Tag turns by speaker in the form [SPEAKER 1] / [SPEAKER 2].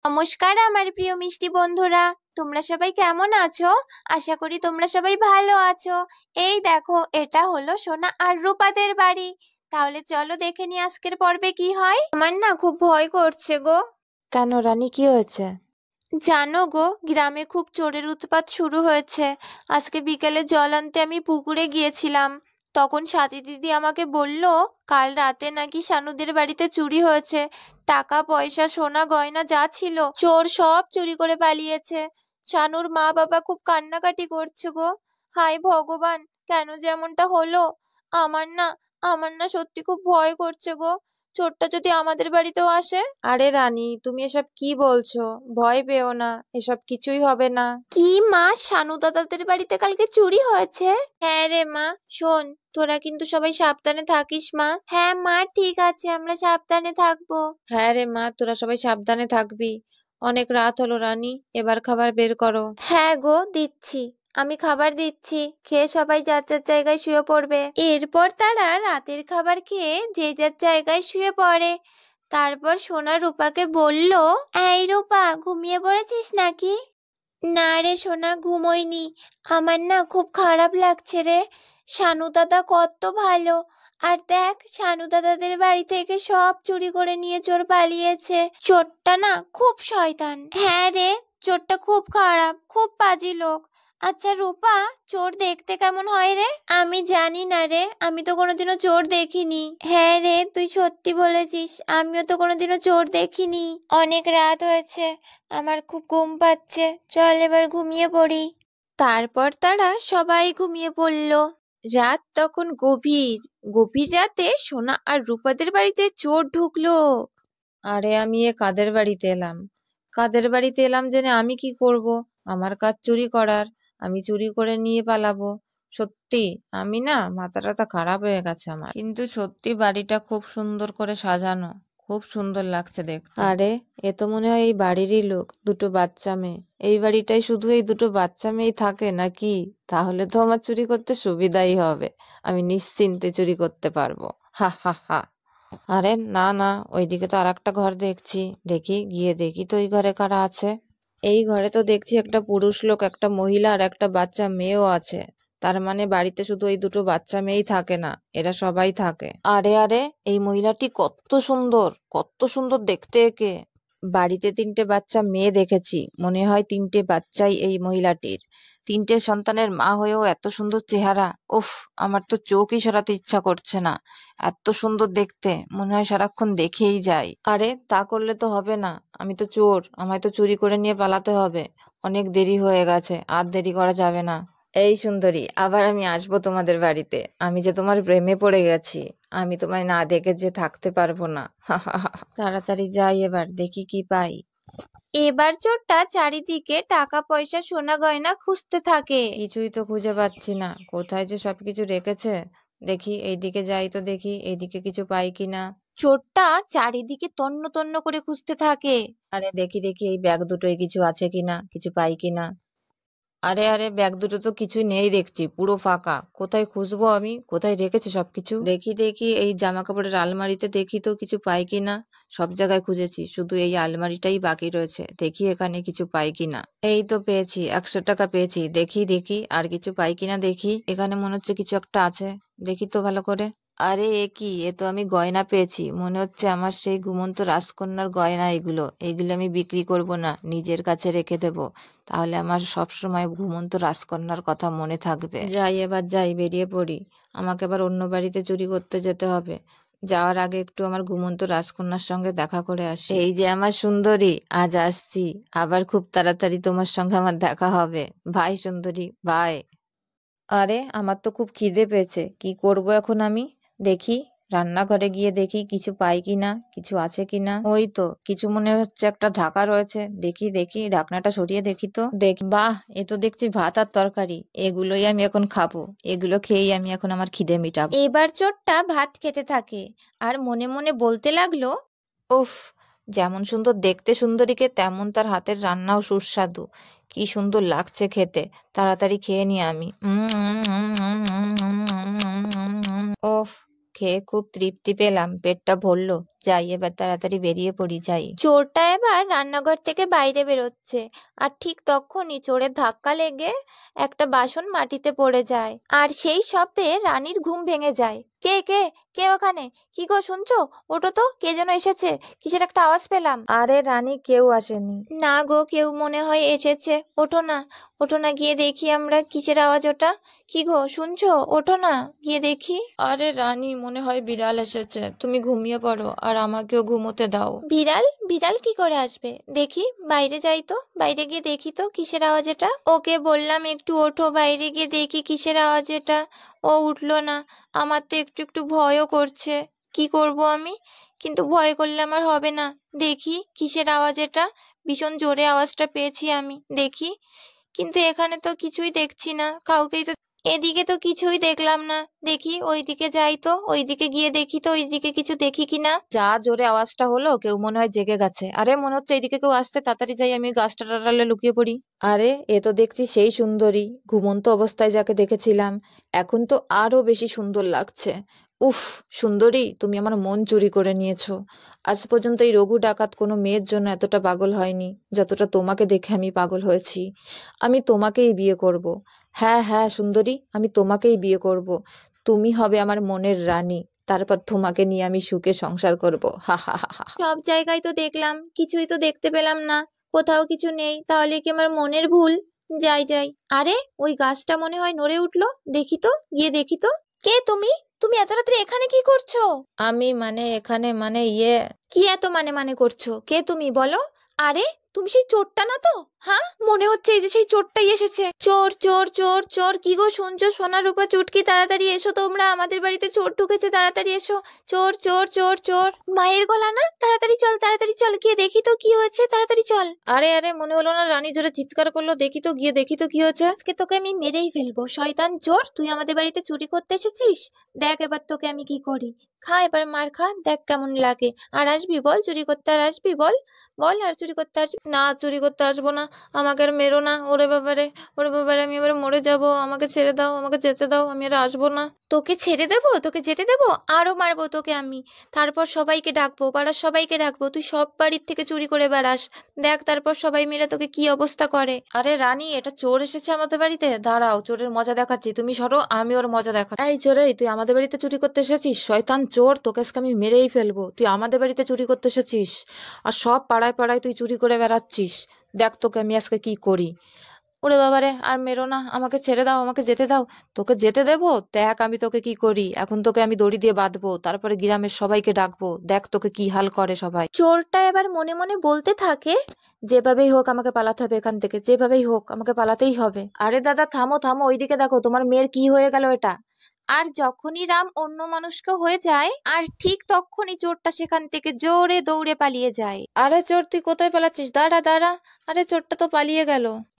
[SPEAKER 1] নমস্কার আমার প্রিয় মিষ্টি বন্ধুরা, তোমরা সবাই কেমন আছো? আশা করি তোমরা সবাই ভালো আছো। এই দেখো, এটা হলো সোনা আর রূপাদের বাড়ি। তাহলে চলো দেখে নি আজকের পর্বে কি হয়। আমার না খুব ভয় করছে গো।
[SPEAKER 2] কেন রানী, কি হয়েছে?
[SPEAKER 1] জানো গো, গ্রামে খুব চোরের উৎপাত শুরু হয়েছে। আজকে বিকেলে জল আনতে আমি পুকুরে গিয়েছিলাম। তখন সাথী দিদি আমাকে বলল, কাল রাতে নাকি শানুদের বাড়িতে চুরি হয়েছে। টাকা পয়সা সোনা গয়না যা ছিল চোর সব চুরি করে পালিয়েছে। শানুর মা বাবা খুব কান্নাকাটি করছে গো। হায় ভগবান, কেন যেমনটা হলো। আমার না আমার না সত্যি খুব ভয় করছে গো। চোরটা যদি আমাদের বাড়িতেও আসে।
[SPEAKER 2] আরে রানী, তুমি এসব কি বলছো? ভয় পেও না, এসব কিছুই হবে না।
[SPEAKER 1] কি মা, শানু দাদাদের বাড়িতে কালকে চুরি হয়েছে? হ্যাঁ রে মা, শোন, তোরা কিন্তু সবাই সাবধানে থাকিস মা। হ্যাঁ মা, ঠিক আছে, আমরা সাবধানে থাকবো।
[SPEAKER 2] হ্যাঁ রে মা, তোরা সবাই সাবধানে থাকবি। অনেক রাত হলো রানী, এবার খাবার বের করো।
[SPEAKER 1] হ্যাঁ গো, দিচ্ছি। আমি খাবার দিচ্ছি, খেয়ে সবাই যার যার জায়গায় শুয়ে পড়বে। এরপর তারা রাতের খাবার খেয়ে যে যার জায়গায় শুয়ে পড়ে। তারপর সোনা রূপাকে বলল, এই রূপা, ঘুমিয়ে পড়েছিস নাকি? না রে সোনা, ঘুমোইনি। আমার না খুব খারাপ লাগছে রে। শানু দাদা কত ভালো। আর দেখ, শানু দাদাদের বাড়ি থেকে সব চুরি করে নিয়ে চোর পালিয়েছে। চোরটা না খুব শয়তান। হ্যাঁ রে, চোরটা খুব খারাপ, খুব পাজি লোক। আচ্ছা রূপা, চোর দেখতে কেমন হয় রে? আমি জানি না রে, আমি তো কোনোদিনও চোর দেখিনি। হ্যাঁ রে, তুই সত্যি বলেছিস, আমিও তো কোনোদিনও চোর দেখিনি। অনেক রাত হয়েছে, আমার খুব ঘুম পাচ্ছে, চল এবার ঘুমিয়ে পড়ি। তারপর তারা সবাই ঘুমিয়ে পড়ল। রাত তখন গভীর। গভীর রাতে সোনা আর রূপাদের বাড়িতে চোর ঢুকলো।
[SPEAKER 2] আরে আমি কাদের বাড়িতে এলাম? কাদের বাড়িতে এলাম জেনে আমি কি করব? আমার কাজ চুরি করার, আমি চুরি করে নিয়ে পালাবো। সত্যি আমি না, মাথা টাথা খারাপ হয়ে গেছে আমার। কিন্তু সত্যি বাড়িটা খুব সুন্দর করে সাজানো, খুব সুন্দর লাগছে দেখতে। আরে এ তো মনে হয় এই বাড়িরই লোক, দুটো বাচ্চা মেয়ে। এই বাড়িটায় শুধু এই দুটো বাচ্চা মেয়েই থাকে নাকি? তাহলে তো আমার চুরি করতে সুবিধাই হবে, আমি নিশ্চিন্তে চুরি করতে পারবো। হা হা হা। আরে না না, ওইদিকে তো আর একটা ঘর দেখছি। দেখি, গিয়ে দেখি তো ওই ঘরে কারা আছে। এই ঘরে তো দেখছি একটা পুরুষ লোক, একটা মহিলা আর একটা বাচ্চা মেয়েও আছে। তার মানে বাড়িতে শুধু এই দুটো বাচ্চা মেয়েই থাকে না, এরা সবাই থাকে। আরে আরে, এই মহিলাটি কত সুন্দর, কত সুন্দর দেখতে একে। বাড়িতে তিনটে বাচ্চা মেয়ে দেখেছি, মনে হয় তিনটে বাচ্চাই এই মহিলাটির। তিনটে সন্তানের মা হয়েও এত সুন্দর চেহারা। উফ, আমার তো চোখই সরাতে ইচ্ছা করছে না। এত সুন্দর দেখতে, মনে হয় সারাক্ষণ দেখেই যাই। আরে তা করলে তো হবে না, আমি তো চোর, আমায় তো চুরি করে নিয়ে পালাতে হবে। অনেক দেরি হয়ে গেছে, আর দেরি করা যাবে না। এই সুন্দরী, আবার আমি আসবো তোমাদের বাড়িতে। আমি যে তোমার প্রেমে পড়ে গেছি, আমি তোমায় না দেখে যে থাকতে পারবো না। তাড়াতাড়ি যাই, এবার দেখি কি পাই।
[SPEAKER 1] এবার চোরটা চারিদিকে টাকা পয়সা সোনা গয়না খুঁজতে থাকে।
[SPEAKER 2] কিছুই তো খুঁজে পাচ্ছি না, কোথায় যে সবকিছু রেখেছে। দেখি এইদিকে যাই তো, দেখি এইদিকে কিছু পাই কিনা।
[SPEAKER 1] চোরটা চারিদিকে তন্ন তন্ন করে খুঁজতে থাকে।
[SPEAKER 2] আরে দেখি দেখি এই ব্যাগ দুটোয় কিছু আছে কিনা, কিছু পাই কিনা। আরে আরে, ব্যাগ দুটো তো কিছুই নেই দেখছি, পুরো ফাঁকা। কোথায় খুঁজবো আমি, কোথায় রেখেছে সবকিছু? দেখি দেখি এই জামা কাপড়ের আলমারিতে দেখি তো কিছু পাই কিনা। সব জায়গায় খুঁজেছি, শুধু এই আলমারিটাই বাকি রয়েছে, দেখি এখানে কিছু পাই কিনা। এই তো পেয়েছি, 100 টাকা পেয়েছি। দেখি দেখি আর কিছু পাই কিনা, দেখি এখানে মনে হচ্ছে কিছু একটা আছে। দেখি তো ভালো করে। আরে এ কি, এ তো আমি গয়না পেয়েছি, মনে হচ্ছে আমার সেই ঘুমন্ত রাজকন্যার গয়না। এগুলো এগুলো আমি বিক্রি করব না, নিজের কাছে রেখে দেব। তাহলে আমার সব সময় ঘুমন্ত রাজকন্যার কথা মনে থাকবে। যাই, এবার যাই, বেরিয়ে পড়ি। আমাকে এবার অন্য বাড়িতে চুরি করতে যেতে হবে। যাওয়ার আগে একটু আমার ঘুমন্ত রাজকন্যার সঙ্গে দেখা করে আসি। এই যে আমার সুন্দরী, আজ আসছি। আবার খুব তাড়াতাড়ি তোমার সঙ্গে আমার দেখা হবে। বাই সুন্দরী, বাই। আরে আমার তো খুব খিদে পেয়েছে, কি করব এখন আমি? দেখি, রান্নাঘরে গিয়ে দেখি কিছু পাই কিনা, কিছু আছে কিনা। ওই তো কিছু মনে হচ্ছে একটা ঢাকা রয়েছে, দেখি দেখি ঢাকনাটা সরিয়ে দেখি তো। বাহ, এ তো দেখছি ভাত আর তরকারি। এগুলোই আমি এখন খাবো, এগুলো খেয়েই আমি এখন আমার খিদে মিটাবো।
[SPEAKER 1] এবার চোরটা ভাত খেতে থাকে আর মনে মনে বলতে লাগলো,
[SPEAKER 2] উফ, যেমন সুন্দর দেখতে সুন্দরীকে, তেমন তার হাতের রান্নাও সুস্বাদু। কি সুন্দর লাগছে খেতে। তাড়াতাড়ি খেয়ে নি আমি। ওফ, খেয়ে খুব তৃপ্তি পেলাম, পেটটা ভরলো। যাই, এবার তাড়াতাড়ি বেরিয়ে পড়ি, যাই।
[SPEAKER 1] চোরটা এবার রান্নাঘর থেকে বাইরে বেরোচ্ছে, আর ঠিক তখনই চোরের ধাক্কা লেগে একটা বাসন মাটিতে পড়ে যায়, আর সেই শব্দে রানীর ঘুম ভেঙে যায়। কে কে কে ওখানে? কি গো, শুনছো? ওঠো তো, কে যেন এসেছে, কিসের একটা আওয়াজ পেলাম।
[SPEAKER 2] আরে রানী, কেউ আসেনি।
[SPEAKER 1] না গো, কেউ মনে হয় এসেছে। ওঠো না, ওঠো না, গিয়ে দেখি আমরা কিসের আওয়াজ ওটা। কি গো, শুনছো? ওঠো না, গিয়ে দেখি।
[SPEAKER 2] আরে রানী, মনে হয় বিড়াল এসেছে, তুমি ঘুমিয়ে পড়ো আর আমাকেও ঘুমোতে দাও।
[SPEAKER 1] বিড়াল? বিড়াল কি করে আসবে? দেখি, বাইরে যাই তো, বাইরে গিয়ে দেখি তো কিসের আওয়াজ এটা। ওকে বললাম একটু ওঠো, বাইরে গিয়ে দেখি কিসের আওয়াজ এটা। ও উঠলো না। আমার তো একটু একটু ভয়ও করছে। কি করব আমি? কিন্তু ভয় করলে আমার হবে না। দেখি কিসের আওয়াজ এটা। ভীষণ জোরে আওয়াজটা পেয়েছি আমি, দেখি। কিন্তু এখানে তো কিছুই দেখছি না, কাউকেই তো। এদিকে তো কিছুই দেখলাম না। দেখি ওইদিকে যাই তো, ওইদিকে গিয়ে দেখি তো ওইদিকে কিছু দেখি কিনা।
[SPEAKER 2] যা জোরে আওয়াজটা হলো, কেউ মনে হয় জেগে গেছে। আরে মনে হচ্ছে এইদিকে কেউ আসছে, তাড়াতাড়ি যাই, আমি গাছটা আড়ালে লুকিয়ে পড়ি। আরে এ তো দেখছি সেই সুন্দরী, ঘুমন্ত অবস্থায় যাকে দেখেছিলাম এখন তো আরো বেশি সুন্দর লাগছে। উফ, সুন্দরী, তুমি আমার মন চুরি করে নিয়েছো। আজ পর্যন্ত এই রঘু ডাকাত কোনো মেয়ের জন্য এতটা পাগল হয়নি যতটা তোমাকে দেখে আমি পাগল হয়েছি। আমি তোমাকেই বিয়ে করব। হ্যাঁ হ্যাঁ সুন্দরী, আমি তোমাকেই বিয়ে করব। তুমি হবে আমার মনের রানী, তারপর তোমাকে নিয়ে আমি সুখে সংসার করব। হা হা হা হা।
[SPEAKER 1] সব জায়গায় তো দেখলাম, কিছুই তো দেখতে পেলাম না। কোথাও কিছু নেই, তাহলে কি আমার মনের ভুল? যাই যাই। আরে, ওই গাছটা মনে হয় নড়ে উঠলো। দেখি তো, গিয়ে দেখি তো। কে তুমি? তুমি এত রাত্রে এখানে কি করছো?
[SPEAKER 2] আমি মানে এখানে মানে
[SPEAKER 1] কি এত মানে মানে করছো? কে তুমি, বলো? আরে, তুমি সেই চোরটা না তো? হ্যাঁ, মনে হচ্ছে এই যে সেই চোরটাই এসেছে। চোর চোর চোর চোর! কি গো, শুনছো? সোনা রূপা চুটকি, তাড়াতাড়ি এসো তোমরা, আমাদের বাড়িতে চোর ঢুকেছে, তাড়াতাড়ি এসো। চোর চোর চোর চোর! মায়ের গলা না? তাড়াতাড়ি চল, তাড়াতাড়ি চল, গিয়ে দেখি তো কি হয়েছে, তাড়াতাড়ি চল।
[SPEAKER 2] আরে আরে, মনে হলো না রানী জোরে চিৎকার করলো? দেখি তো, গিয়ে দেখি তো কি হয়েছে।
[SPEAKER 1] আজকে তোকে আমি মেরেই ফেলবো, শয়তান চোর! তুই আমাদের বাড়িতে চুরি করতে এসেছিস? দেখ এবার তোকে আমি কি করি। খা এবার, মার খা, দেখ কেমন লাগে। আর আসবি বল চুরি করতে? আর আসবি বল? বল, আর চুরি করতে আসবি?
[SPEAKER 2] না, চুরি করতে আসবো না। আমাকে আর মেরো না, ওরে বাবারে, ওরে বাবারে, আমি এবারে মরে যাব। আমাকে ছেড়ে দাও, আমাকে যেতে দাও, আমি আর আসবো না।
[SPEAKER 1] তোকে ছেড়ে দেবো? তোকে যেতে দেবো? আরো মারবো তোকে আমি। তারপর সবাইকে ডাকবো, পাড়ার সবাইকে ডাকবো, তুই সব বাড়ির থেকে চুরি করে বেড়াস। দেখ তারপর সবাই মিলে তোকে কি অবস্থা করে।
[SPEAKER 2] আরে রানী, এটা চোর এসেছে আমাদের বাড়িতে, দাঁড়াও, চোরের মজা দেখাচ্ছি, তুমি সরো, আমি ওর মজা দেখাচ্ছি। এই চোরে, তুই আমাদের বাড়িতে চুরি করতে এসেছিস? শয়তান চোর, তোকে আজকে আমি মেরেই ফেলবো। তুই আমাদের বাড়িতে চুরি করতে এসেছিস আর সব পাড়ায় পাড়ায় তুই চুরি করে বেড়াচ্ছিস। দেখ তোকে আমি আজকে কি করি। ওরে বাবারে, আর মেরো না, আমাকে ছেড়ে দাও, আমাকে যেতে দাও। তোকে যেতে দেবো? দেখ আমি তোকে কি করি। এখন তোকে আমি দড়ি দিয়ে বাঁধবো, তারপরে গ্রামের সবাইকে ডাকবো, দেখ তোকে কি হাল করে সবাই।
[SPEAKER 1] চোরটা এবার মনে মনে বলতে থাকে,
[SPEAKER 2] যেভাবেই হোক আমাকে পালাতে হবে এখান থেকে, যেভাবেই হোক আমাকে পালাতেই হবে। আরে দাদা, থামো থামো, ওইদিকে দেখো, তোমার মেয়ের কি হয়ে গেল এটা।
[SPEAKER 1] আর যখনই রাম অন্য মানুষক হয়ে যায়, আর ঠিক তখনই চোরটা সেখান থেকে জোরে দৌড়ে পালিয়ে যায়।
[SPEAKER 2] আরে চোর, তুই কোথায় পালাচ্ছিস? দাঁড়া দাঁড়া। আরে চোরটা তো পালিয়ে গেল।